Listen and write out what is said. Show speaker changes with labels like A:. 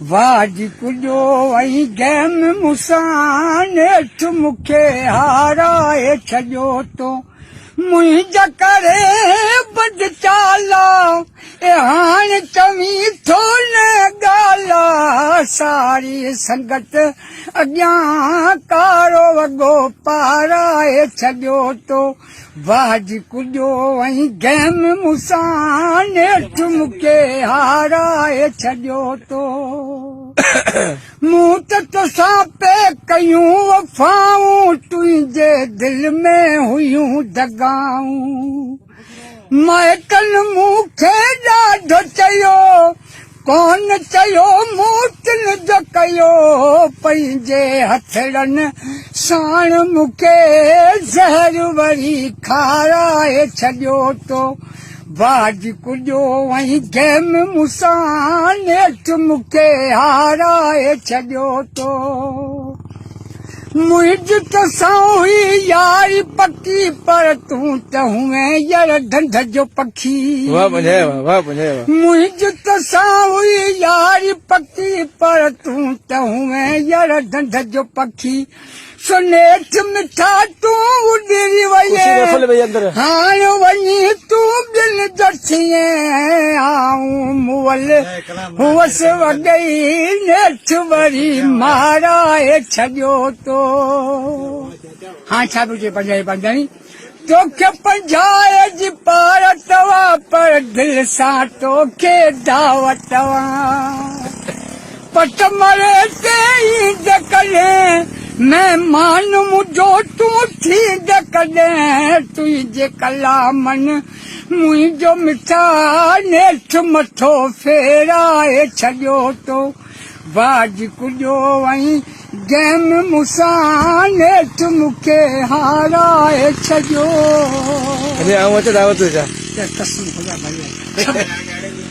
A: वाजी कुजो वही गैम मुसान मुखे हाराए छजो तो मुंहिंजा करे बद चाला ए हाण चवी थो न ॻाल्हा सारी संगत अॻियां कारो वॻो पाराए छॾियो तो वाजी कुजो वही गैम मुसान मुखे हाराए छॾियो तो मूं त तोसां पे कयूं वफ़ाऊं तुंहिंजे दिल में हुयूं दगाऊं माइटनि मूंखे ॾाढो चयो कोन चयो मूं तिल जो कयो पंहिंजे हथड़नि साण मूंखे ज़हर वरी खाराए छॾियो तो बाज कुजो वही गैम मुसान मूंखे हाराए छॾियो तो मुंहिंजी तोसां हुई यारी पकी पर तूं त हुएं यार ढंढ जो पखी मुंहिंजी तोसां हुई यारी पकी पर तूं त हुएं यार ढंढ जो पखी सुनेठ मिठा तूं उॾरी वई हाण वञी तूं दिल जो थिए आऊं मुअल हुअसि वॻई नेठ वरी माराए छॾियो तो हाँ छा पियो चए पंजाही पंजाही तोखे पंजाए जी पार तवा पर दिल सां तोखे दावत पट मरे ते ईंद कॾहिं महिमान मुंहिंजो तूं थींद कॾहिं तुंहिंजे कलामनि मुंहिंजो मिठा नेठ मथो फेराए छॾियो तो बाज कुजो वही गैम मुसां नेठ मूंखे हाराए छॾियो कसम खुदा भई